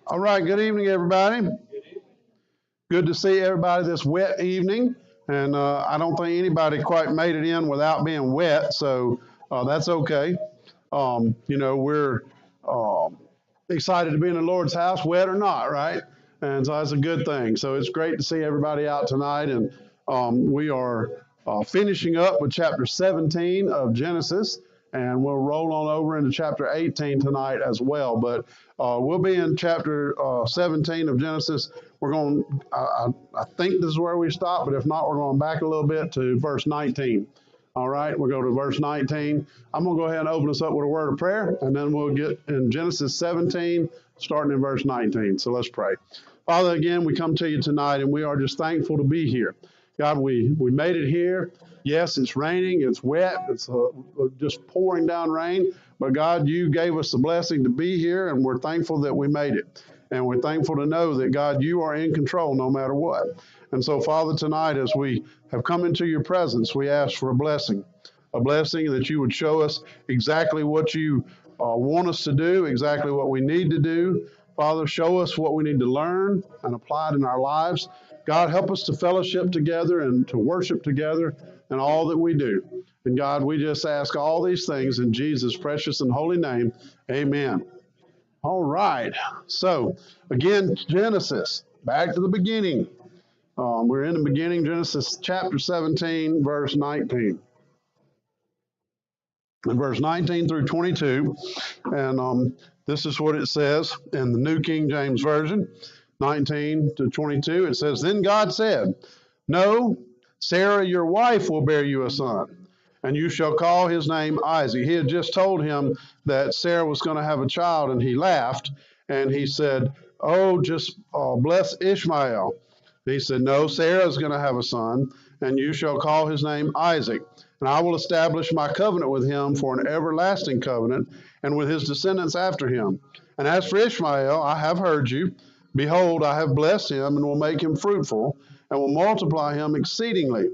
All right, good evening, everybody. Good to see everybody this wet evening. And I don't think anybody quite made it in without being wet, so that's okay. We're excited to be in the Lord's house, wet or not, right? And so that's a good thing. So it's great to see everybody out tonight. And we are finishing up with chapter 17 of Genesis. And we'll roll on over into chapter 18 tonight as well. But we'll be in chapter 17 of Genesis. We're going, I think this is where we stop, but if not, we're going back a little bit to verse 19. All right, we'll go to verse 19. I'm going to go ahead and open us up with a word of prayer, and then we'll get in Genesis 17, starting in verse 19. So let's pray. Father, again, we come to you tonight, and we are just thankful to be here. God, we made it here. Yes, it's raining, it's wet, it's just pouring down rain. But God, you gave us the blessing to be here, and we're thankful that we made it. And we're thankful to know that, God, you are in control no matter what. And so, Father, tonight, as we have come into your presence, we ask for a blessing that you would show us exactly what you want us to do, exactly what we need to do. Father, show us what we need to learn and apply it in our lives. God, help us to fellowship together and to worship together in all that we do. And God, we just ask all these things in Jesus' precious and holy name. Amen. All right. So, again, Genesis, back to the beginning. We're in the beginning, Genesis chapter 17, verse 19. In verse 19 through 22, and this is what it says in the New King James Version, 19 to 22. It says, "Then God said, 'No, Sarah, your wife, will bear you a son, and you shall call his name Isaac.'" He had just told him that Sarah was going to have a child, and he laughed, and he said, "Oh, just bless Ishmael." He said, "No, Sarah is going to have a son, and you shall call his name Isaac. And I will establish my covenant with him for an everlasting covenant, and with his descendants after him. And as for Ishmael, I have heard you. Behold, I have blessed him, and will make him fruitful, and will multiply him exceedingly.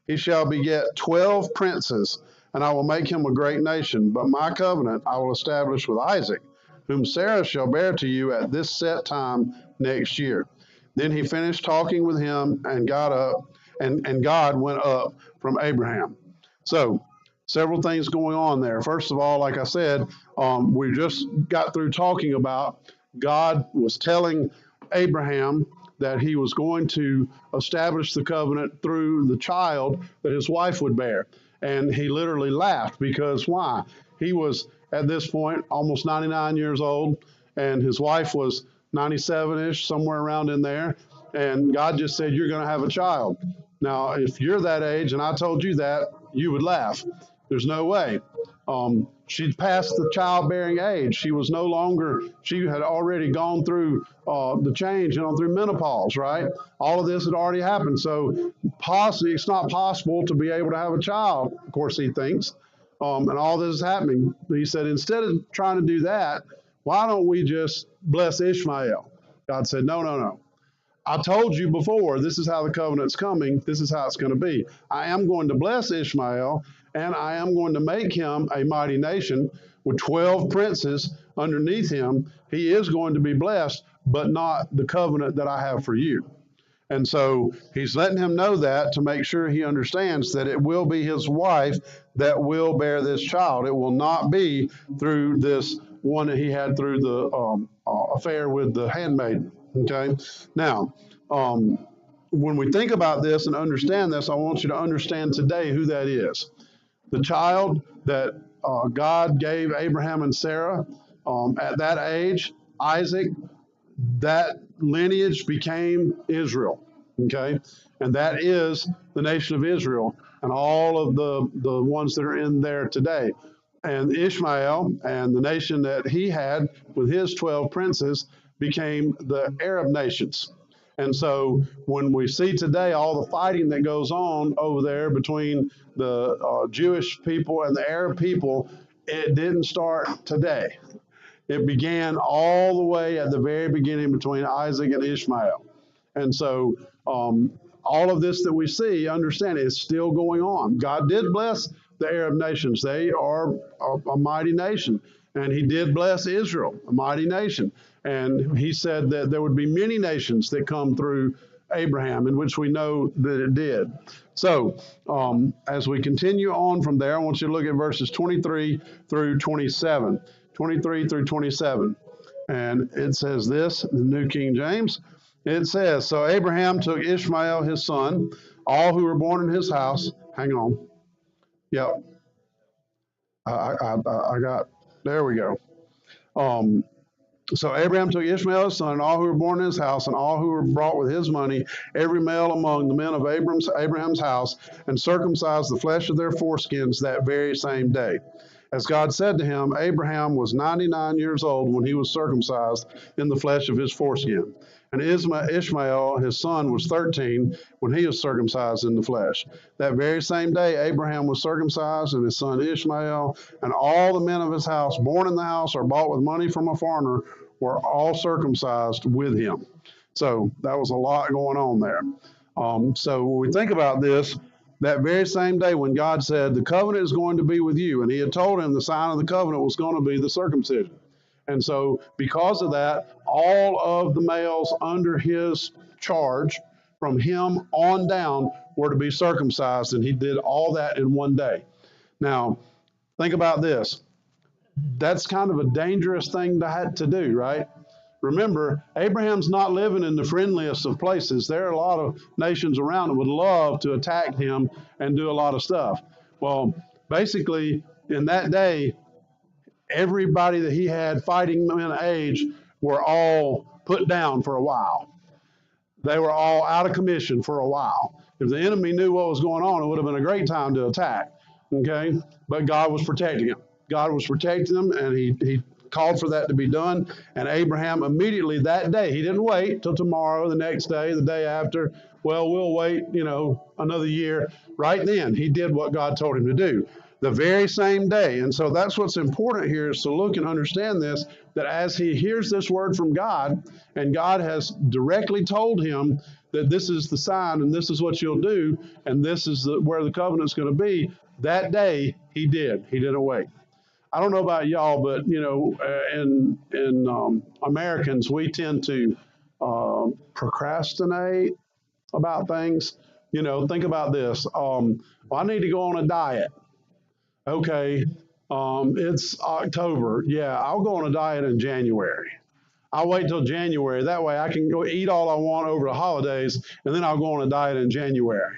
He shall beget 12 princes, and I will make him a great nation. But my covenant I will establish with Isaac, whom Sarah shall bear to you at this set time next year." Then he finished talking with him and got up, and God went up from Abraham. So, several things going on there. First of all, like I said, we just got through talking about God was telling Abraham that he was going to establish the covenant through the child that his wife would bear. And he literally laughed because why? He was, at this point, almost 99 years old, and his wife was 97-ish, somewhere around in there. And God just said, "You're going to have a child." Now, if you're that age and I told you that, you would laugh. There's no way. She'd passed the childbearing age. She was no longer, she had already gone through the change, through menopause, right? All of this had already happened. So possibly, it's not possible to be able to have a child, of course, he thinks. And all this is happening. He said, instead of trying to do that, why don't we just bless Ishmael? God said, no, no, no. I told you before, this is how the covenant's coming. This is how it's going to be. I am going to bless Ishmael, and I am going to make him a mighty nation with 12 princes underneath him. He is going to be blessed, but not the covenant that I have for you. And so he's letting him know that to make sure he understands that it will be his wife that will bear this child. It will not be through this one that he had through the affair with the handmaiden. Okay. Now, when we think about this and understand this, I want you to understand today who that is. The child that God gave Abraham and Sarah at that age, Isaac, that lineage became Israel. Okay. And that is the nation of Israel and all of the ones that are in there today. And Ishmael and the nation that he had with his 12 princes became the Arab nations. And so when we see today all the fighting that goes on over there between the Jewish people and the Arab people, it didn't start today. It began all the way at the very beginning between Isaac and Ishmael. And so all of this that we see, understand, is still going on. God did bless the Arab nations. They are a mighty nation. And he did bless Israel, a mighty nation. And he said that there would be many nations that come through Abraham, in which we know that it did. So, as we continue on from there, I want you to look at verses 23 through 27. 23 through 27. And it says this, the New King James. It says, so Abraham took Ishmael, his son, all who were born in his house. Hang on. Yep. I got, there we go. So Abraham took Ishmael his son, and all who were born in his house, and all who were brought with his money, every male among the men of Abraham's house, and circumcised the flesh of their foreskins that very same day. As God said to him, Abraham was 99 years old when he was circumcised in the flesh of his foreskin. And Ishmael, his son, was 13 when he was circumcised in the flesh. That very same day, Abraham was circumcised, and his son Ishmael, and all the men of his house, born in the house or bought with money from a foreigner, were all circumcised with him. So that was a lot going on there. So when we think about this, that very same day when God said, the covenant is going to be with you, and he had told him the sign of the covenant was going to be the circumcision. And so because of that, all of the males under his charge from him on down were to be circumcised, and he did all that in one day. Now, think about this. That's kind of a dangerous thing to do, right? Remember, Abraham's not living in the friendliest of places. There are a lot of nations around that would love to attack him and do a lot of stuff. Well, basically, in that day, everybody that he had fighting men of age were all put down for a while. They were all out of commission for a while. If the enemy knew what was going on, it would have been a great time to attack, okay? But God was protecting him. God was protecting him, and he called for that to be done. And Abraham immediately that day, he didn't wait till tomorrow, the next day, the day after. Well, we'll wait, another year. Right then, he did what God told him to do. The very same day. And so that's what's important here, is to look and understand this, that as he hears this word from God, and God has directly told him that this is the sign, and this is what you'll do, and this is where the covenant's going to be, that day he did. He didn't wait. I don't know about y'all, but in Americans, we tend to procrastinate about things. Think about this. I need to go on a diet. Okay, it's October. Yeah, I'll go on a diet in January. I'll wait till January. That way I can go eat all I want over the holidays, and then I'll go on a diet in January.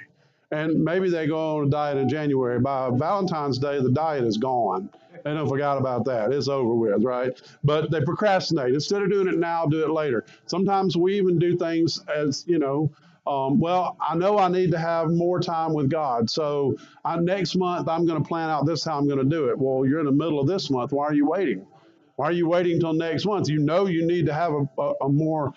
And maybe they go on a diet in January. By Valentine's Day, the diet is gone. They don't forgot about that. It's over with, right? But they procrastinate. Instead of doing it now, do it later. Sometimes we even do things as, well, I know I need to have more time with God. So next month, I'm going to plan out this how I'm going to do it. Well, you're in the middle of this month. Why are you waiting? Why are you waiting until next month? You know you need to have a more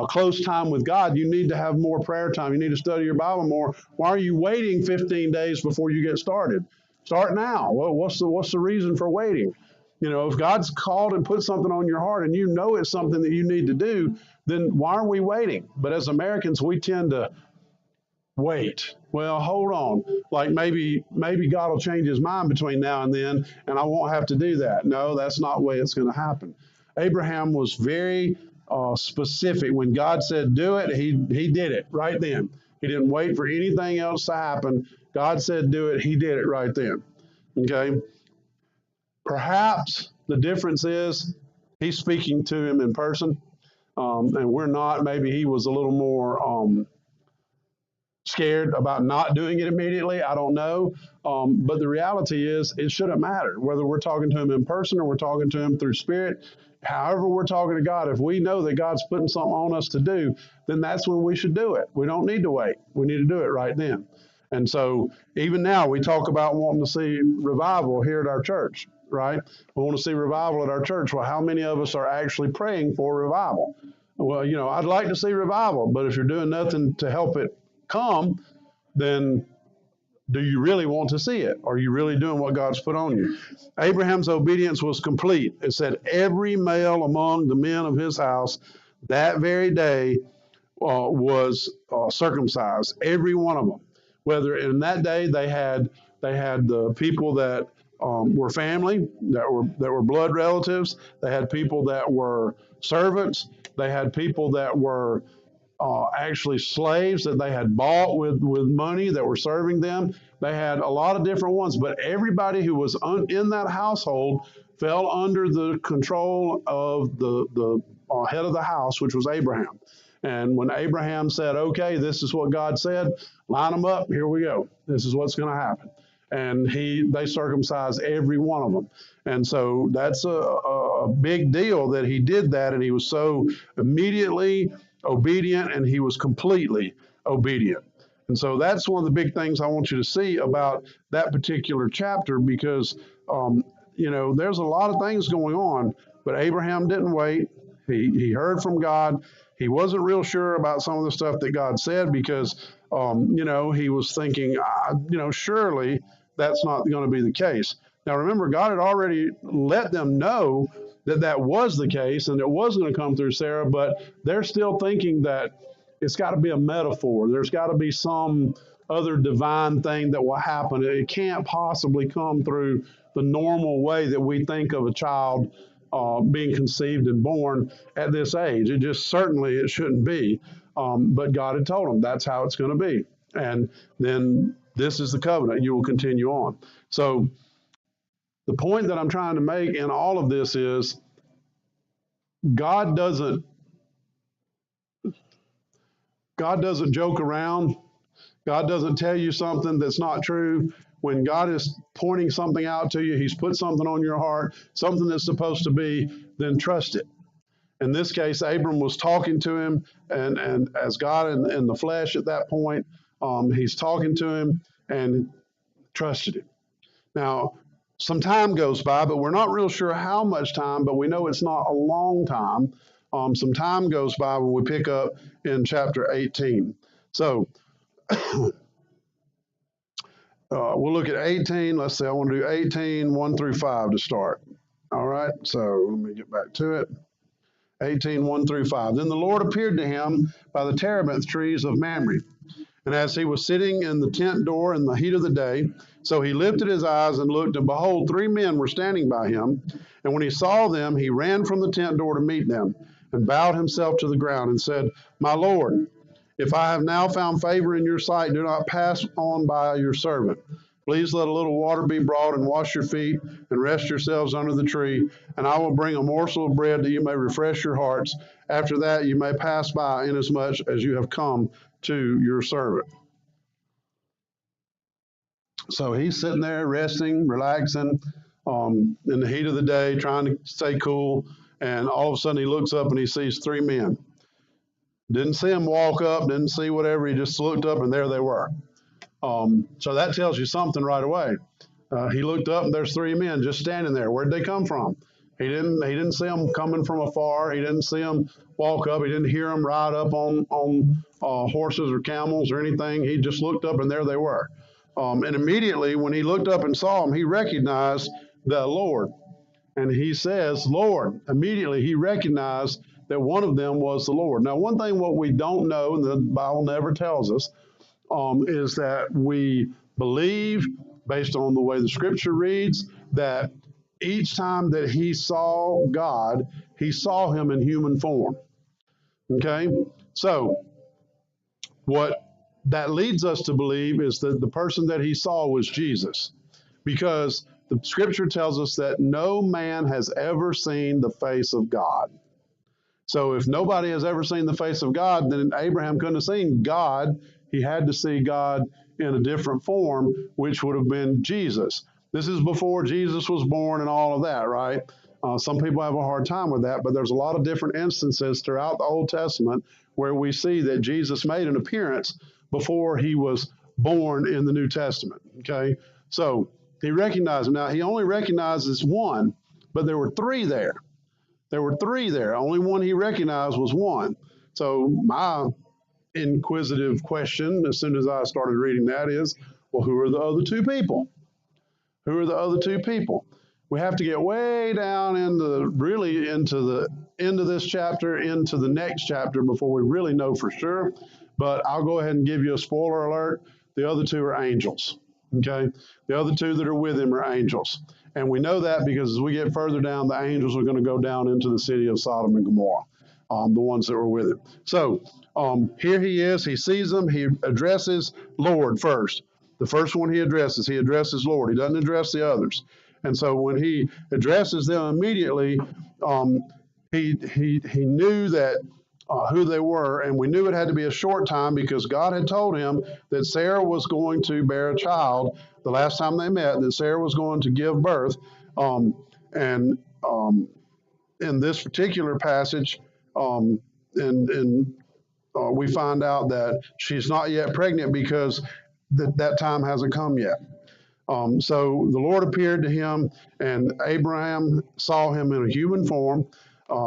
close time with God. You need to have more prayer time. You need to study your Bible more. Why are you waiting 15 days before you get started? Start now. Well, what's the reason for waiting? If God's called and put something on your heart and you know it's something that you need to do, then why are we waiting? But as Americans, we tend to wait. Well, hold on. Like maybe God will change his mind between now and then, and I won't have to do that. No, that's not the way it's going to happen. Abraham was very specific. When God said do it, he did it right then. He didn't wait for anything else to happen. God said do it, he did it right then. Okay? Perhaps the difference is he's speaking to him in person, and we're not. Maybe he was a little more scared about not doing it immediately. I don't know. But the reality is it shouldn't matter whether we're talking to him in person or we're talking to him through spirit. However we're talking to God, if we know that God's putting something on us to do, then that's when we should do it. We don't need to wait. We need to do it right then. And so even now we talk about wanting to see revival here at our church, right? We want to see revival at our church. Well, how many of us are actually praying for revival? Well, I'd like to see revival, but if you're doing nothing to help it come, then do you really want to see it? Are you really doing what God's put on you? Abraham's obedience was complete. It said every male among the men of his house that very day was circumcised, every one of them. Whether in that day they had the people that were family, that were blood relatives. They had people that were servants. They had people that were actually slaves that they had bought with money that were serving them. They had a lot of different ones, but everybody who was in that household fell under the control of the head of the house, which was Abraham. And when Abraham said, okay, this is what God said, line them up, here we go. This is what's going to happen. And they circumcised every one of them. And so that's a big deal that he did that, and he was so immediately obedient, and he was completely obedient. And so that's one of the big things I want you to see about that particular chapter, because there's a lot of things going on, but Abraham didn't wait. He heard from God. He wasn't real sure about some of the stuff that God said, because he was thinking, surely that's not going to be the case. Now remember, God had already let them know that that was the case and it was going to come through Sarah, but they're still thinking that it's got to be a metaphor. There's got to be some other divine thing that will happen. It can't possibly come through the normal way that we think of a child being conceived and born at this age. It shouldn't be. But God had told them that's how it's going to be. And then this is the covenant. You will continue on. So the point that I'm trying to make in all of this is God doesn't joke around. God doesn't tell you something that's not true. When God is pointing something out to you, he's put something on your heart, something that's supposed to be, then trust it. In this case, Abram was talking to him, and as God in the flesh at that point, he's talking to him and trusted him. Now, some time goes by, but we're not real sure how much time, but we know it's not a long time. Some time goes by when we pick up in chapter 18. So we'll look at 18. Let's see, I want to do 18, 1 through 5 to start. All right, so let me get back to it. 18, 1 through 5. Then the Lord appeared to him by the terebinth trees of Mamre. And as he was sitting in the tent door in the heat of the day, so he lifted his eyes and looked, and behold, 3 men were standing by him. And when he saw them, he ran from the tent door to meet them, and bowed himself to the ground, and said, My Lord, if I have now found favor in your sight, do not pass on by your servant. Please let a little water be brought, and wash your feet, and rest yourselves under the tree, and I will bring a morsel of bread that you may refresh your hearts. After that you may pass by, inasmuch as you have come to your servant. So he's sitting there resting, relaxing, in the heat of the day, trying to stay cool, and all of a sudden he looks up and he sees 3 men. Didn't see him walk up, didn't see whatever, he just looked up and there they were. So that tells you something right away. He looked up and there's 3 men just standing there. Where'd they come from? He didn't see them coming from afar. He didn't see them walk up. He didn't hear them ride up on horses or camels or anything. He just looked up and there they were. And immediately when he looked up and saw them, he recognized the Lord. And he says, Lord. Immediately he recognized that one of them was the Lord. Now, one thing what we don't know, and the Bible never tells us, is that we believe, based on the way the scripture reads, that each time that he saw God, he saw him in human form. Okay? So, what that leads us to believe is that the person that he saw was Jesus, because the scripture tells us that no man has ever seen the face of God. So if nobody has ever seen the face of God, then Abraham couldn't have seen God. He had to see God in a different form, which would have been Jesus. This is before Jesus was born and all of that, right? Some people have a hard time with that, but there's a lot of different instances throughout the Old Testament where we see that Jesus made an appearance before he was born in the New Testament, okay? So he recognized him. Now, he only recognizes one, but there were 3 there. There were 3 there. Only one he recognized was one. So my inquisitive question, as soon as I started reading that, is, well, who are the other 2 people? Who are the other 2 people? We have to get way down into the end of this chapter, into the next chapter before we really know for sure. But I'll go ahead and give you a spoiler alert. The other 2 are angels. Okay. The other two that are with him are angels. And we know that because as we get further down, the angels are going to go down into the city of Sodom and Gomorrah, the ones that were with him. So here he is. He sees them. He addresses Lord first. The first one he addresses Lord. He doesn't address the others. And so when he addresses them immediately, um, he knew that who they were, and we knew it had to be a short time because God had told him that Sarah was going to bear a child the last time they met, that Sarah was going to give birth. And in this particular passage, and we find out that she's not yet pregnant because that time hasn't come yet. So the Lord appeared to him, and Abraham saw him in a human form.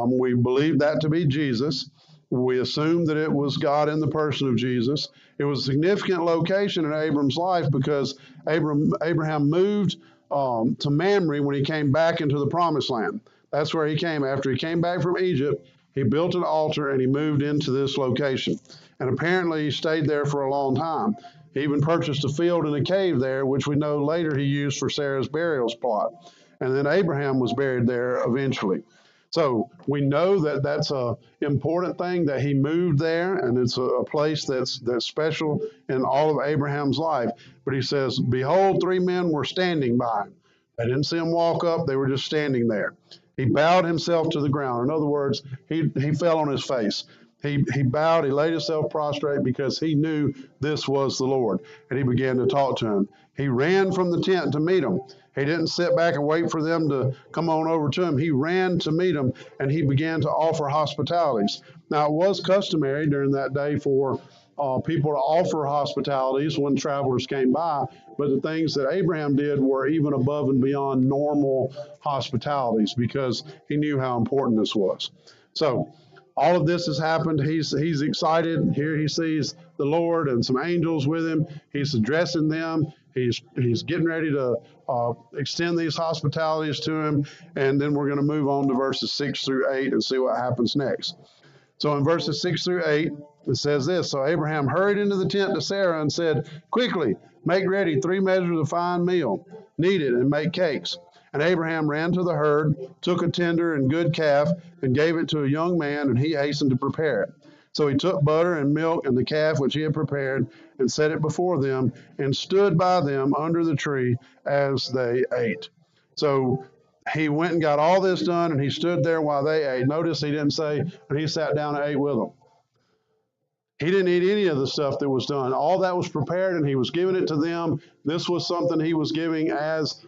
We believe that to be Jesus. We assume that it was God in the person of Jesus. It was a significant location in Abram's life because Abraham moved to Mamre when he came back into the Promised Land. That's where he came. After he came back from Egypt, he built an altar and he moved into this location. And apparently he stayed there for a long time. He even purchased a field and a cave there, which we know later he used for Sarah's burial plot. And then Abraham was buried there eventually. So we know that that's an important thing that he moved there, and it's a place that's special in all of Abraham's life. But he says, behold, three men were standing by him. They didn't see him walk up, they were just standing there. He bowed himself to the ground. In other words, he fell on his face. He bowed, he laid himself prostrate because he knew this was the Lord. And he began to talk to him. He ran from the tent to meet him. He didn't sit back and wait for them to come on over to him. He ran to meet them, and he began to offer hospitalities. Now, it was customary during that day for people to offer hospitalities when travelers came by, but the things that Abraham did were even above and beyond normal hospitalities because he knew how important this was. So, all of this has happened. He's excited. Here he sees the Lord and some angels with him. He's addressing them. He's getting ready to extend these hospitalities to him. And then we're going to move on to verses 6 through 8 and see what happens next. So in verses 6 through 8, it says this. So Abraham hurried into the tent to Sarah and said, quickly, make ready 3 measures of fine meal, knead it, and make cakes. And Abraham ran to the herd, took a tender and good calf, and gave it to a young man, and he hastened to prepare it. So he took butter and milk and the calf which he had prepared, and set it before them, and stood by them under the tree as they ate. So he went and got all this done, and he stood there while they ate. Notice he didn't say, and he sat down and ate with them. He didn't eat any of the stuff that was done. All that was prepared, and he was giving it to them. This was something he was giving as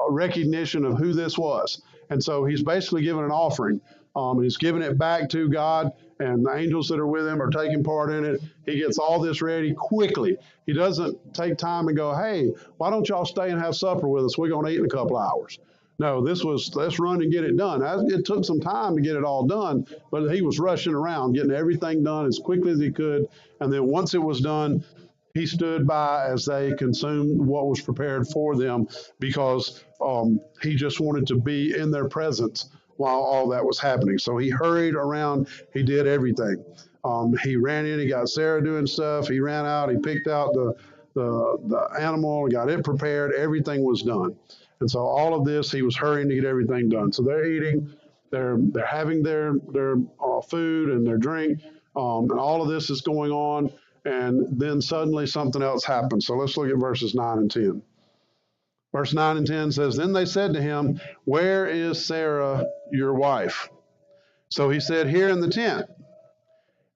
recognition of who this was. And so he's basically giving an offering. He's giving it back to God, and the angels that are with him are taking part in it. He gets all this ready quickly. He doesn't take time and go, hey, why don't y'all stay and have supper with us? We're going to eat in a couple hours. No, this was, let's run and get it done. It took some time to get it all done, but he was rushing around, getting everything done as quickly as he could. And then once it was done, he stood by as they consumed what was prepared for them because he just wanted to be in their presence while all that was happening. So he hurried around. He did everything. He ran in. He got Sarah doing stuff. He ran out. He picked out the animal, got it prepared. Everything was done. And so all of this, he was hurrying to get everything done. So they're eating, they're having their food and their drink, and all of this is going on. And then suddenly something else happens. So let's look at verses 9 and 10. Verse 9 and 10 says, then they said to him, where is Sarah, your wife? So he said, here in the tent.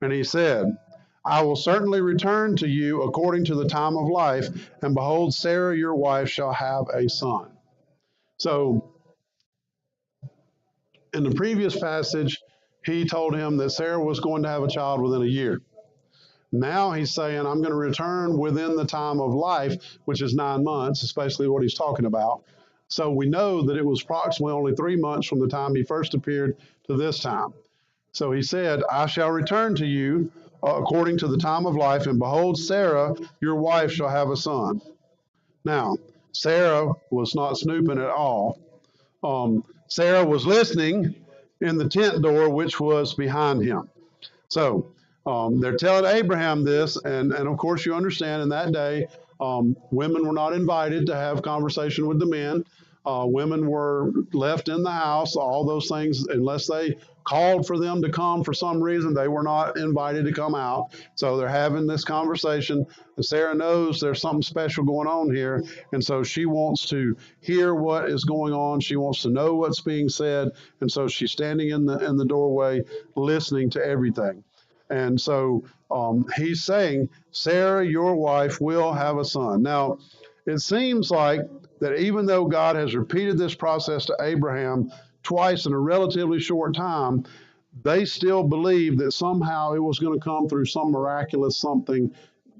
And he said, I will certainly return to you according to the time of life, and behold, Sarah, your wife, shall have a son. So in the previous passage, he told him that Sarah was going to have a child within a year. Now he's saying, I'm going to return within the time of life, which is 9 months, is basically what he's talking about. So we know that it was approximately only 3 months from the time he first appeared to this time. So he said, I shall return to you according to the time of life, and behold, Sarah, your wife, shall have a son. Now, Sarah was not snooping at all. Sarah was listening in the tent door, which was behind him. So They're telling Abraham this, and of course, you understand in that day, women were not invited to have conversation with the men. Women were left in the house, all those things, unless they called for them to come for some reason, they were not invited to come out. So they're having this conversation. And Sarah knows there's something special going on here. And so she wants to hear what is going on. She wants to know what's being said. And so she's standing in the doorway, listening to everything. And so he's saying, Sarah, your wife, will have a son. Now, it seems like that even though God has repeated this process to Abraham twice in a relatively short time, they still believe that somehow it was going to come through some miraculous something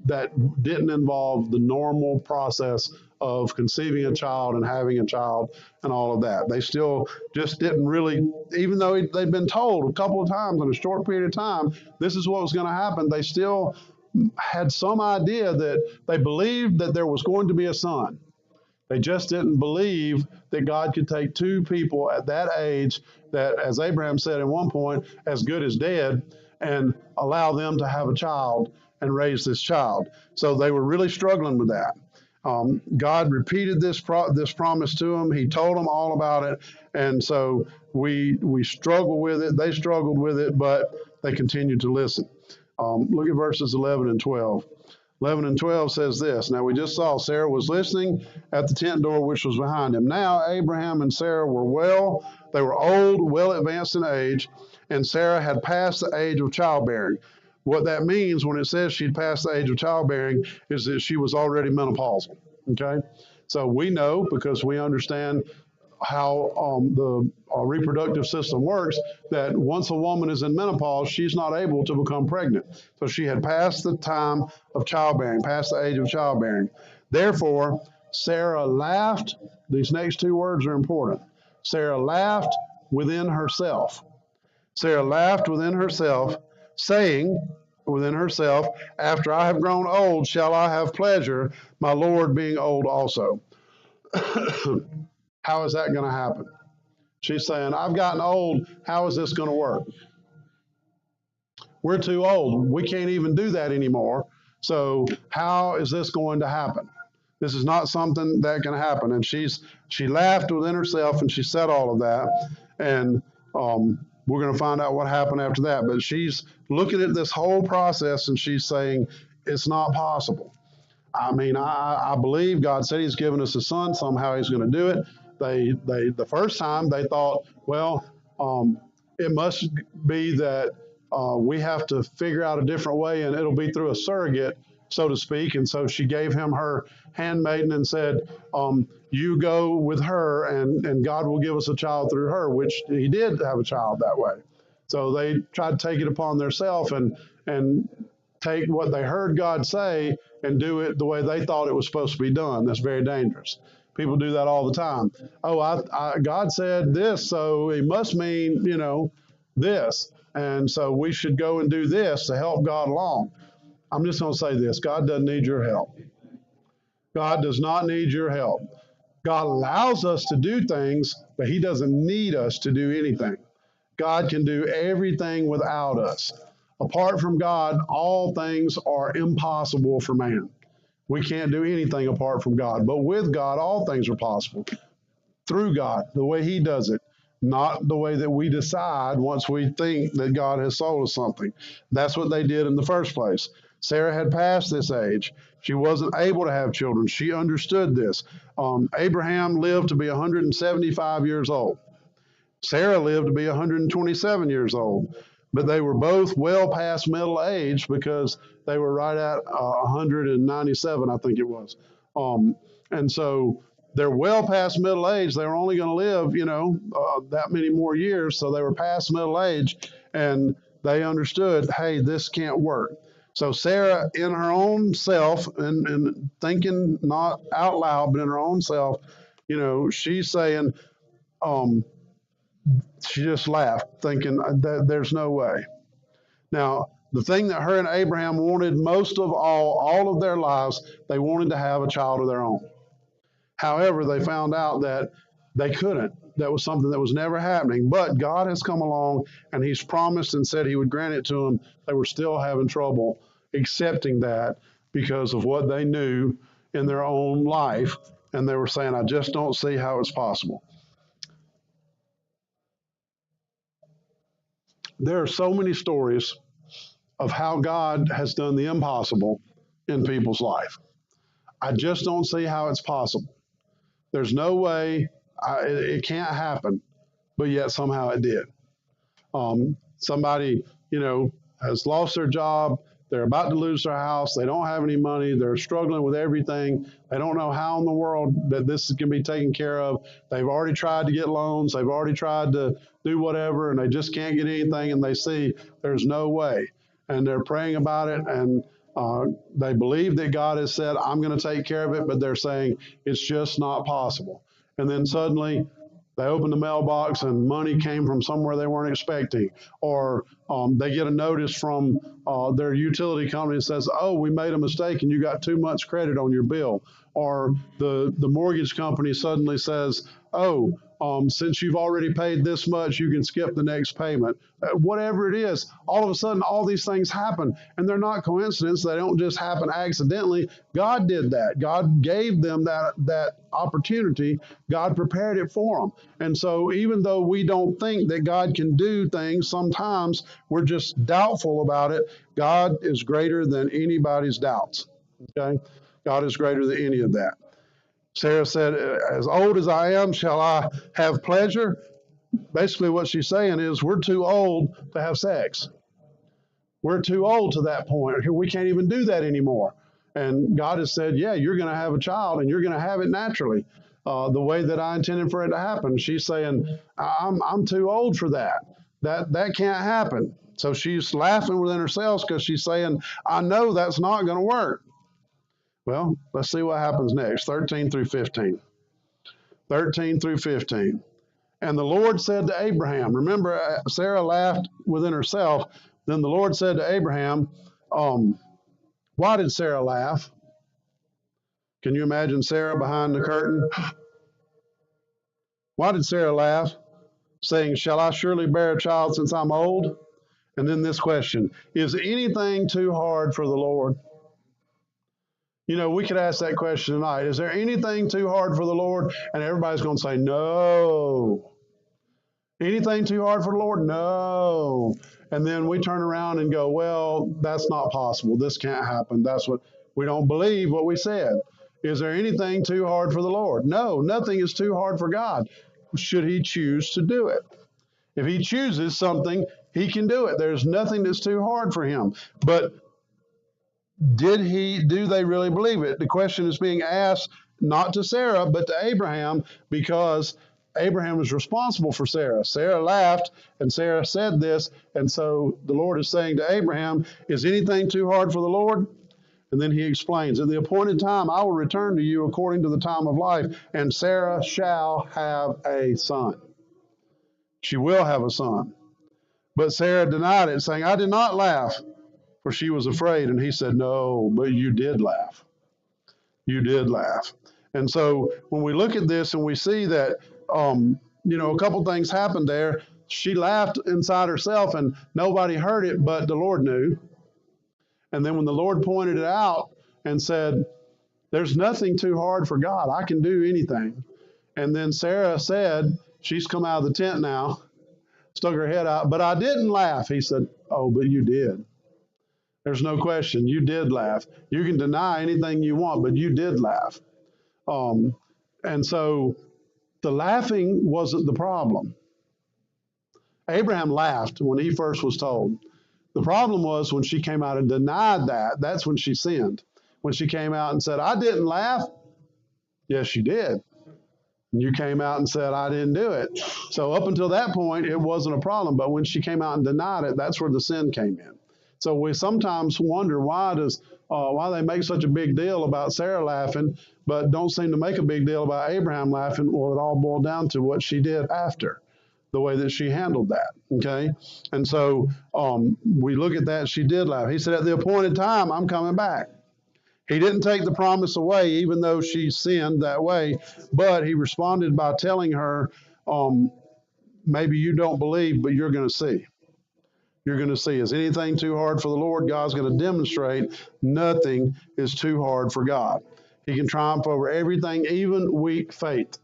that didn't involve the normal process of conceiving a child and having a child and all of that. They still just didn't really, even though they'd been told a couple of times in a short period of time, this is what was going to happen, they still had some idea that they believed that there was going to be a son. They just didn't believe that God could take two people at that age, that, as Abraham said at one point, as good as dead, and allow them to have a child and raise this child. So they were really struggling with that. God repeated this promise to them. He told them all about it, and so we struggle with it. They struggled with it, but they continued to listen. Look at verses 11 and 12. 11 and 12 says this. Now we just saw Sarah was listening at the tent door which was behind him. Now Abraham and Sarah they were old, well advanced in age, and Sarah had passed the age of childbearing. What that means when it says she'd passed the age of childbearing is that she was already menopausal. Okay? So we know, because we understand how the reproductive system works, that once a woman is in menopause, she's not able to become pregnant. So she had passed the time of childbearing, past the age of childbearing. Therefore, Sarah laughed. These next two words are important. Sarah laughed within herself. Sarah laughed within herself, saying within herself, after I have grown old, shall I have pleasure, my Lord being old also. How is that going to happen? She's saying, I've gotten old. How is this going to work? We're too old. We can't even do that anymore. So how is this going to happen? This is not something that can happen. And she laughed within herself, and she said all of that. And we're going to find out what happened after that. But she's looking at this whole process, and she's saying, it's not possible. I mean, I believe God said He's given us a son. Somehow He's going to do it. The first time they thought, well, it must be that we have to figure out a different way, and it'll be through a surrogate, so to speak. And so she gave him her handmaiden and said, you go with her, and God will give us a child through her, which He did have a child that way. So they tried to take it upon themselves and take what they heard God say and do it the way they thought it was supposed to be done. That's very dangerous. People do that all the time. Oh, God said this, so it must mean, this. And so we should go and do this to help God along. I'm just going to say this. God doesn't need your help. God does not need your help. God allows us to do things, but He doesn't need us to do anything. God can do everything without us. Apart from God, all things are impossible for man. We can't do anything apart from God. But with God, all things are possible. Through God, the way He does it, not the way that we decide once we think that God has sold us something. That's what they did in the first place. Sarah had passed this age. She wasn't able to have children. She understood this. Abraham lived to be 175 years old. Sarah lived to be 127 years old, but they were both well past middle age because they were right at 197, I think it was. And so they're well past middle age. They were only going to live, that many more years. So they were past middle age, and they understood, hey, this can't work. So Sarah, in her own self, and thinking not out loud, but in her own self, she's saying, she just laughed, thinking that there's no way. Now, the thing that her and Abraham wanted most of all of their lives, they wanted to have a child of their own. However, they found out that They couldn't. That was something that was never happening. But God has come along and He's promised and said He would grant it to them. They were still having trouble accepting that because of what they knew in their own life. And they were saying, I just don't see how it's possible. There are so many stories of how God has done the impossible in people's life. I just don't see how it's possible. There's no way it can't happen, but yet somehow it did. Somebody, has lost their job. They're about to lose their house. They don't have any money. They're struggling with everything. They don't know how in the world that this can be taken care of. They've already tried to get loans. They've already tried to do whatever, and they just can't get anything. And they see there's no way. And they're praying about it, and they believe that God has said, I'm going to take care of it, but they're saying it's just not possible. And then suddenly they open the mailbox and money came from somewhere they weren't expecting. Or they get a notice from their utility company that says, oh, we made a mistake and you got 2 months credit on your bill. Or the mortgage company suddenly says, oh, since you've already paid this much, you can skip the next payment. Whatever it is, all of a sudden, all these things happen, and they're not coincidence. They don't just happen accidentally. God did that. God gave them that opportunity. God prepared it for them. And so even though we don't think that God can do things, sometimes we're just doubtful about it. God is greater than anybody's doubts. Okay? God is greater than any of that. Sarah said, as old as I am, shall I have pleasure? Basically, what she's saying is, we're too old to have sex. We're too old to that point. We can't even do that anymore. And God has said, yeah, you're going to have a child and you're going to have it naturally, the way that I intended for it to happen. She's saying, I'm too old for that. That can't happen. So she's laughing within herself because she's saying, I know that's not going to work. Well, let's see what happens next, 13 through 15. 13 through 15. And the Lord said to Abraham, remember, Sarah laughed within herself. Then the Lord said to Abraham, why did Sarah laugh? Can you imagine Sarah behind the curtain? Why did Sarah laugh, saying, shall I surely bear a child since I'm old? And then this question, is anything too hard for the Lord? We could ask that question tonight. Is there anything too hard for the Lord? And everybody's going to say, no. Anything too hard for the Lord? No. And then we turn around and go, well, that's not possible. This can't happen. That's what we don't believe what we said. Is there anything too hard for the Lord? No, nothing is too hard for God. Should He choose to do it? If He chooses something, He can do it. There's nothing that's too hard for Him. But do they really believe it? The question is being asked not to Sarah, but to Abraham, because Abraham was responsible for Sarah. Sarah laughed, and Sarah said this, and so the Lord is saying to Abraham, is anything too hard for the Lord? And then He explains, at the appointed time, I will return to you according to the time of life, and Sarah shall have a son. She will have a son. But Sarah denied it, saying, I did not laugh, for she was afraid. And He said, no, but you did laugh. You did laugh. And so when we look at this and we see that, a couple things happened there. She laughed inside herself and nobody heard it, but the Lord knew. And then when the Lord pointed it out and said, there's nothing too hard for God. I can do anything. And then Sarah said, she's come out of the tent now, stuck her head out, but I didn't laugh. He said, oh, but you did. There's no question. You did laugh. You can deny anything you want, but you did laugh. And so the laughing wasn't the problem. Abraham laughed when he first was told. The problem was when she came out and denied that. That's when she sinned. When she came out and said, I didn't laugh. Yes, you did. And you came out and said, I didn't do it. So up until that point, it wasn't a problem. But when she came out and denied it, that's where the sin came in. So we sometimes wonder why they make such a big deal about Sarah laughing, but don't seem to make a big deal about Abraham laughing. Well, it all boiled down to what she did after, the way that she handled that, okay? And so we look at that, she did laugh. He said, at the appointed time, I'm coming back. He didn't take the promise away, even though she sinned that way, but he responded by telling her, maybe you don't believe, but you're going to see. You're going to see. Is anything too hard for the Lord? God's going to demonstrate nothing is too hard for God. He can triumph over everything, even weak faith.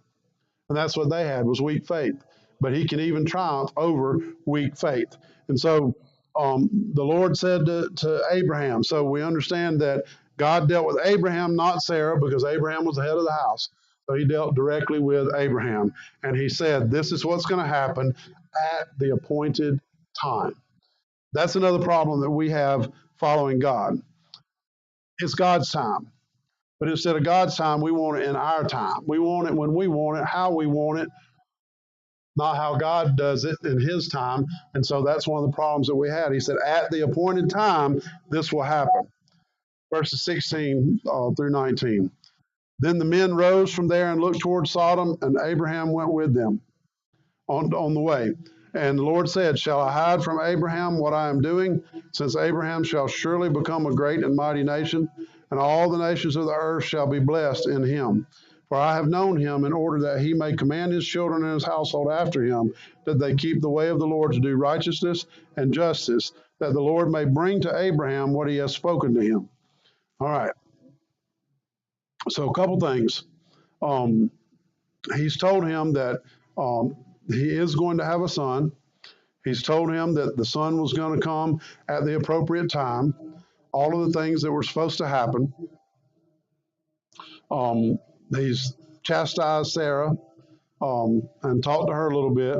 And that's what they had, was weak faith. But he can even triumph over weak faith. And so the Lord said to Abraham, so we understand that God dealt with Abraham, not Sarah, because Abraham was the head of the house. So he dealt directly with Abraham. And he said, this is what's going to happen at the appointed time. That's another problem that we have following God. It's God's time. But instead of God's time, we want it in our time. We want it when we want it, how we want it, not how God does it in his time. And so that's one of the problems that we had. He said, at the appointed time, this will happen. Verses 16 through 19. Then the men rose from there and looked toward Sodom, and Abraham went with them on the way. And the Lord said, shall I hide from Abraham what I am doing? Since Abraham shall surely become a great and mighty nation, and all the nations of the earth shall be blessed in him. For I have known him in order that he may command his children and his household after him, that they keep the way of the Lord to do righteousness and justice, that the Lord may bring to Abraham what he has spoken to him. All right. So a couple things. He's told him that he is going to have a son. He's told him that the son was going to come at the appropriate time. All of the things that were supposed to happen. He's chastised Sarah and talked to her a little bit.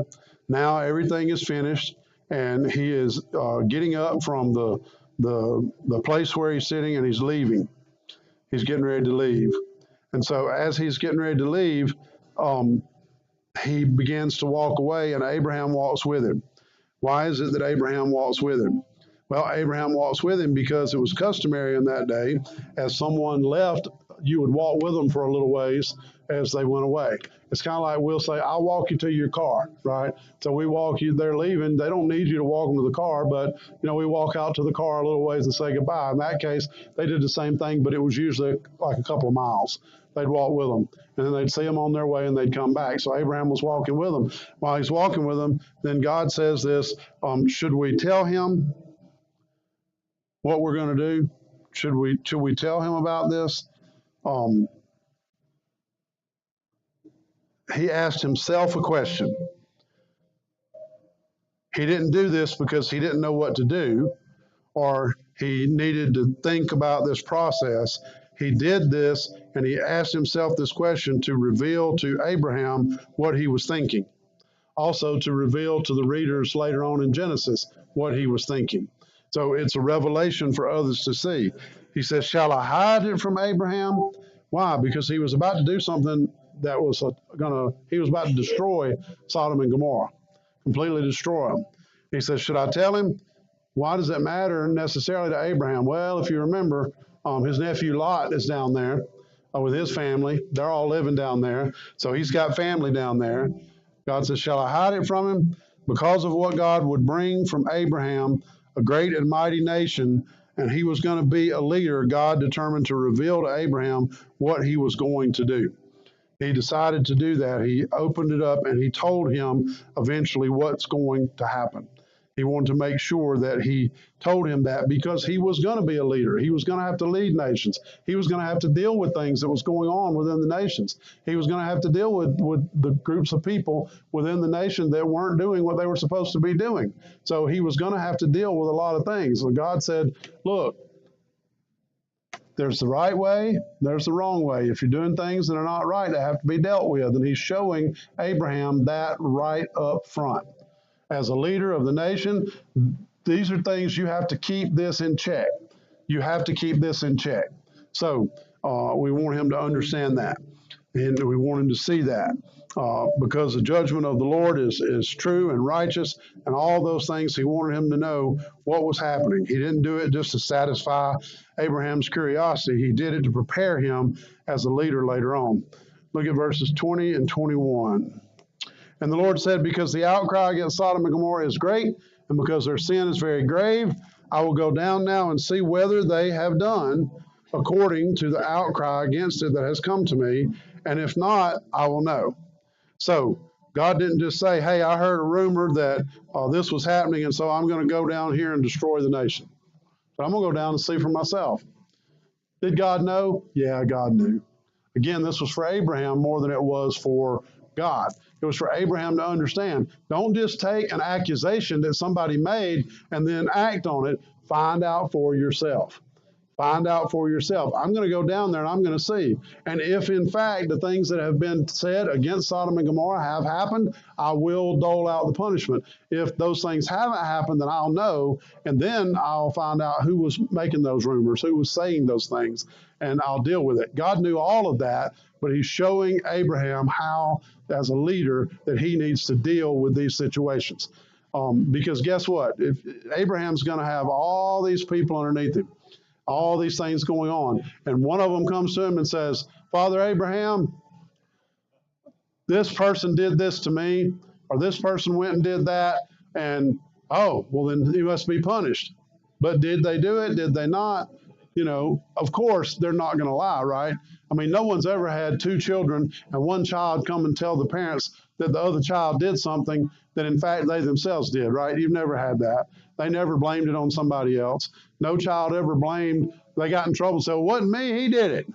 Now everything is finished, and he is getting up from the place where he's sitting, and he's leaving. He's getting ready to leave. And so as he's getting ready to leave, he begins to walk away, and Abraham walks with him. Why is it that Abraham walks with him? Well, Abraham walks with him because it was customary in that day, as someone left, you would walk with them for a little ways as they went away. It's kind of like we'll say, I'll walk you to your car, right? So we walk you, they're leaving. They don't need you to walk them to the car, but, we walk out to the car a little ways and say goodbye. In that case, they did the same thing, but it was usually like a couple of miles. They'd walk with them, and then they'd see them on their way, and they'd come back. So Abraham was walking with them. While he's walking with them, then God says this, should we tell him what we're going to do? Should we tell him about this? He asked himself a question. He didn't do this because he didn't know what to do, or he needed to think about this process. He did this, and he asked himself this question to reveal to Abraham what he was thinking. Also to reveal to the readers later on in Genesis what he was thinking. So it's a revelation for others to see. He says, shall I hide it from Abraham? Why? Because he was about to do something that was he was about to destroy Sodom and Gomorrah, completely destroy them. He says, should I tell him? Why does it matter necessarily to Abraham? Well, if you remember, his nephew Lot is down there with his family. They're all living down there. So he's got family down there. God says, shall I hide it from him? Because of what God would bring from Abraham, a great and mighty nation, and he was going to be a leader, God determined to reveal to Abraham what he was going to do. He decided to do that. He opened it up, and he told him eventually what's going to happen. He wanted to make sure that he told him that because he was going to be a leader. He was going to have to lead nations. He was going to have to deal with things that was going on within the nations. He was going to have to deal with the groups of people within the nation that weren't doing what they were supposed to be doing. So he was going to have to deal with a lot of things. And God said, look, there's the right way, there's the wrong way. If you're doing things that are not right, they have to be dealt with. And he's showing Abraham that right up front. As a leader of the nation, these are things you have to keep this in check. You have to keep this in check. So we want him to understand that, and we want him to see that because the judgment of the Lord is true and righteous, and all those things. He wanted him to know what was happening. He didn't do it just to satisfy Abraham's curiosity. He did it to prepare him as a leader later on. Look at verses 20 and 21. And the Lord said, because the outcry against Sodom and Gomorrah is great, and because their sin is very grave, I will go down now and see whether they have done according to the outcry against it that has come to me, and if not, I will know. So God didn't just say, hey, I heard a rumor that this was happening, and so I'm going to go down here and destroy the nation. But I'm going to go down and see for myself. Did God know? Yeah, God knew. Again, this was for Abraham more than it was for God. It was for Abraham to understand. Don't just take an accusation that somebody made and then act on it. Find out for yourself. Find out for yourself. I'm going to go down there and I'm going to see. And if in fact the things that have been said against Sodom and Gomorrah have happened, I will dole out the punishment. If those things haven't happened, then I'll know. And then I'll find out who was making those rumors, who was saying those things, and I'll deal with it. God knew all of that, but he's showing Abraham how, as a leader, that he needs to deal with these situations. Because guess what? If Abraham's going to have all these people underneath him, all these things going on. And one of them comes to him and says, Father Abraham, this person did this to me, or this person went and did that, and oh, well, then he must be punished. But did they do it? Did they not? You know, of course, they're not going to lie, right? I mean, no one's ever had two children and one child come and tell the parents that the other child did something that, in fact, they themselves did, right? You've never had that. They never blamed it on somebody else. No child ever blamed, they got in trouble and said, well, it wasn't me, he did it.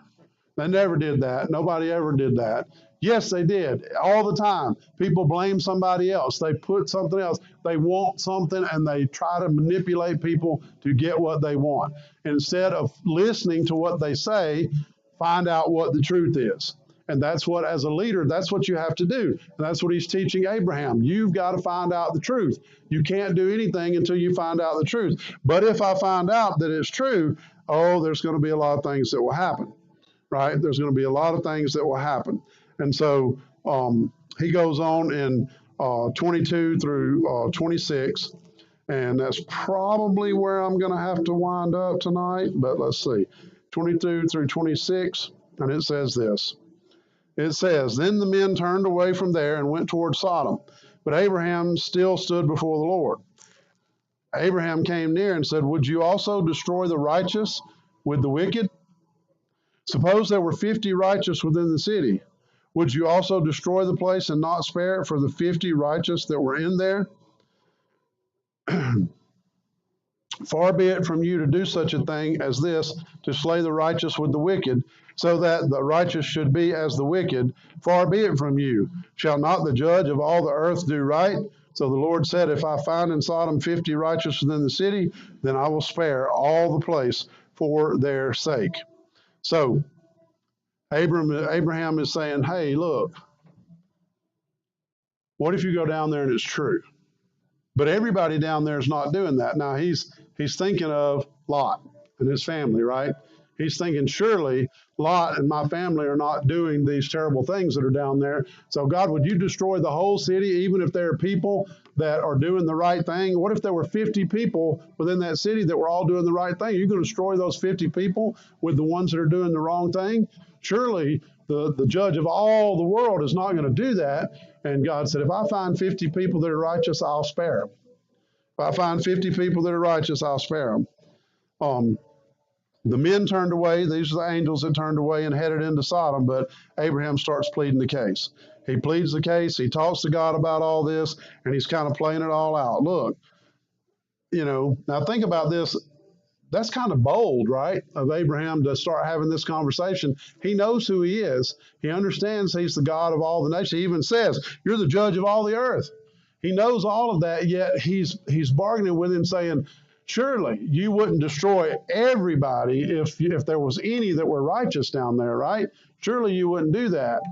They never did that. Nobody ever did that. Yes, they did. All the time. People blame somebody else. They put something else. They want something and they try to manipulate people to get what they want. Instead of listening to what they say, find out what the truth is. And that's what, as a leader, that's what you have to do. And that's what he's teaching Abraham. You've got to find out the truth. You can't do anything until you find out the truth. But if I find out that it's true, oh, there's going to be a lot of things that will happen. Right? There's going to be a lot of things that will happen. And so he goes on in 22 through 26, and that's probably where I'm going to have to wind up tonight, but let's see. 22 through 26, and it says this. It says, then the men turned away from there and went toward Sodom, but Abraham still stood before the Lord. Abraham came near and said, would you also destroy the righteous with the wicked? Suppose there were 50 righteous within the city. Would you also destroy the place and not spare it for the 50 righteous that were in there? Far be it from you to do such a thing as this, to slay the righteous with the wicked, so that the righteous should be as the wicked. Far be it from you. Shall not the judge of all the earth do right? So the Lord said, if I find in Sodom 50 righteous within the city, then I will spare all the place for their sake. So Abraham is saying, hey, look, what if you go down there and it's true? But everybody down there is not doing that. Now, he's thinking of Lot and his family, right? He's thinking, surely Lot and my family are not doing these terrible things that are down there. So, God, would you destroy the whole city, even if there are people that are doing the right thing? What if there were 50 people within that city that were all doing the right thing? You're going to destroy those 50 people with the ones that are doing the wrong thing? Surely the judge of all the world is not going to do that. And God said, if I find 50 people that are righteous, I'll spare them. If I find 50 people that are righteous, I'll spare them. The men turned away. These are the angels that turned away and headed into Sodom, but Abraham starts pleading the case. He pleads the case. He talks to God about all this, and he's kind of playing it all out. Look, now think about this. That's kind of bold, right, of Abraham to start having this conversation. He knows who he is. He understands he's the God of all the nations. He even says, you're the judge of all the earth. He knows all of that, yet he's bargaining with him saying, surely you wouldn't destroy everybody if there was any that were righteous down there, right? Surely you wouldn't do that.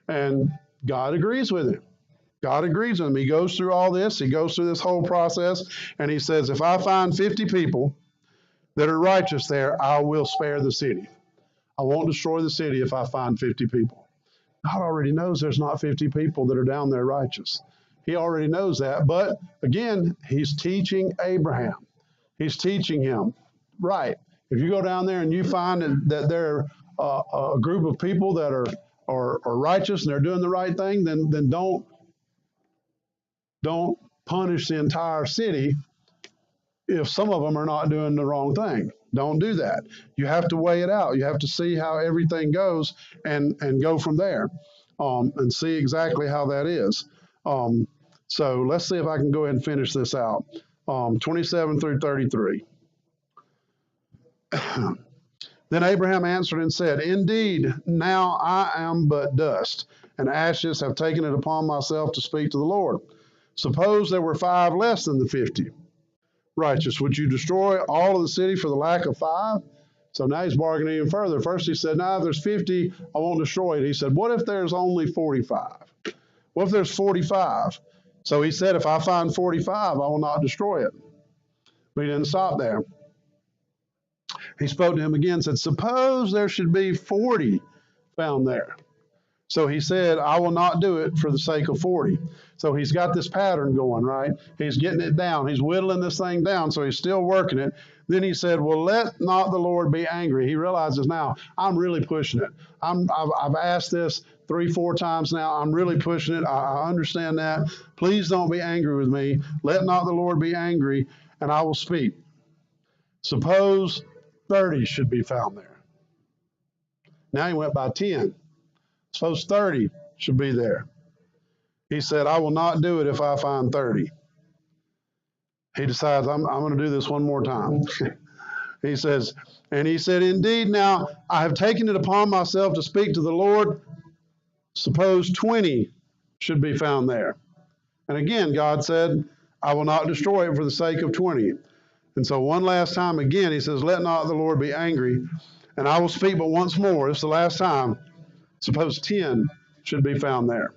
And God agrees with him. God agrees with him. He goes through all this. He goes through this whole process, and he says, if I find 50 people that are righteous there, I will spare the city. I won't destroy the city if I find 50 people. God already knows there's not 50 people that are down there righteous. He already knows that. But again, he's teaching Abraham. He's teaching him, right, if you go down there and you find that there are a group of people that are righteous and they're doing the right thing, then don't punish the entire city if some of them are not doing the wrong thing. Don't do that. You have to weigh it out. You have to see how everything goes and go from there, and see exactly how that is. Um, so let's see if I can go ahead and finish this out. 27 through 33. Then Abraham answered and said, Indeed, now I am but dust, and ashes have taken it upon myself to speak to the Lord. Suppose there were 5 less than the 50 righteous. Would you destroy all of the city for the lack of 5? So now he's bargaining even further. First he said, if there's 50, I won't destroy it. He said, what if there's only 45? What if there's 45? So he said, if I find 45, I will not destroy it. But he didn't stop there. He spoke to him again and said, suppose there should be 40 found there. So he said, I will not do it for the sake of 40. So he's got this pattern going, right? He's getting it down. He's whittling this thing down, so he's still working it. Then he said, well, let not the Lord be angry. He realizes now, I'm really pushing it. I've asked this 3-4 times now. I'm really pushing it. I understand that. Please don't be angry with me. Let not the Lord be angry, and I will speak. Suppose 30 should be found there. Now he went by 10. Suppose 30 should be there. He said, I will not do it if I find 30. He decides, I'm going to do this one more time. He says, and he said, Indeed, now I have taken it upon myself to speak to the Lord. Suppose 20 should be found there. And again, God said, I will not destroy it for the sake of 20. And so one last time again, he says, let not the Lord be angry, and I will speak but once more. This is the last time. Suppose 10 should be found there.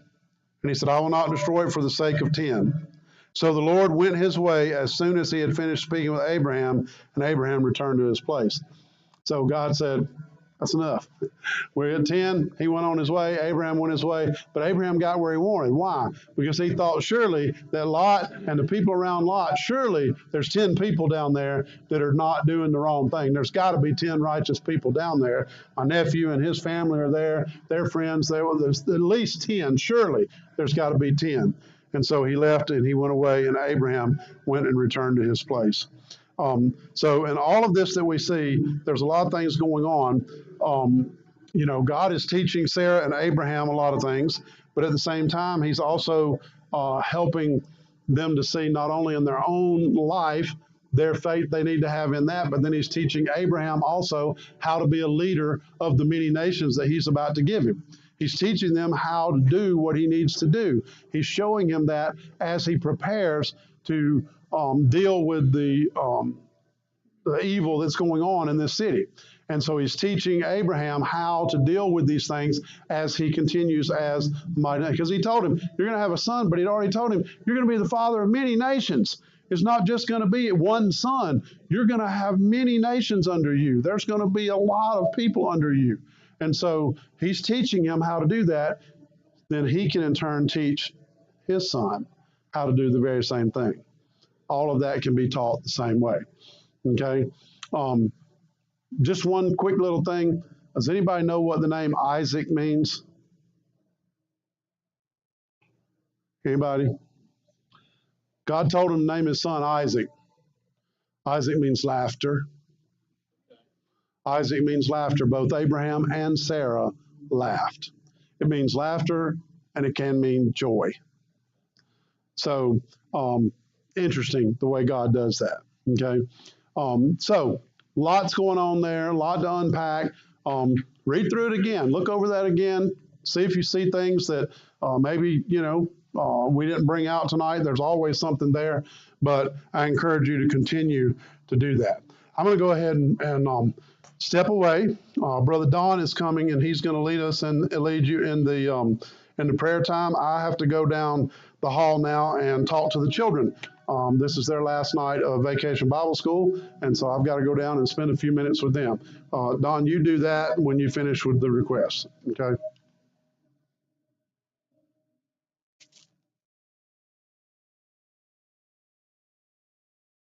And he said, I will not destroy it for the sake of 10. So the Lord went his way as soon as he had finished speaking with Abraham, and Abraham returned to his place. So God said, that's enough. We're at 10. He went on his way. Abraham went his way. But Abraham got where he wanted. Why? Because he thought surely that Lot and the people around Lot, surely there's 10 people down there that are not doing the wrong thing. There's got to be 10 righteous people down there. My nephew and his family are there. Their friends, there's at least 10. Surely there's got to be 10. And so he left and he went away, and Abraham went and returned to his place. So in all of this that we see, there's a lot of things going on. God is teaching Sarah and Abraham a lot of things, but at the same time, he's also helping them to see not only in their own life, their faith they need to have in that, but then he's teaching Abraham also how to be a leader of the many nations that he's about to give him. He's teaching them how to do what he needs to do. He's showing him that as he prepares to deal with the evil that's going on in this city. And so he's teaching Abraham how to deal with these things as he continues as mighty. Because he told him, you're going to have a son, but he'd already told him, you're going to be the father of many nations. It's not just going to be one son. You're going to have many nations under you. There's going to be a lot of people under you. And so he's teaching him how to do that. Then he can in turn teach his son how to do the very same thing. All of that can be taught the same way. Okay? Just one quick little thing. Does anybody know what the name Isaac means? Anybody? God told him to name his son Isaac. Isaac means laughter. Isaac means laughter. Both Abraham and Sarah laughed. It means laughter, and it can mean joy. So, interesting the way God does that. Okay? So, lots going on there, a lot to unpack. Read through it again. Look over that again. See if you see things that maybe, we didn't bring out tonight. There's always something there, but I encourage you to continue to do that. I'm going to go ahead and step away. Brother Don is coming, and he's going to lead us and lead you in the prayer time. I have to go down the hall now and talk to the children. This is their last night of Vacation Bible School, and so I've got to go down and spend a few minutes with them. Don, you do that when you finish with the requests, okay?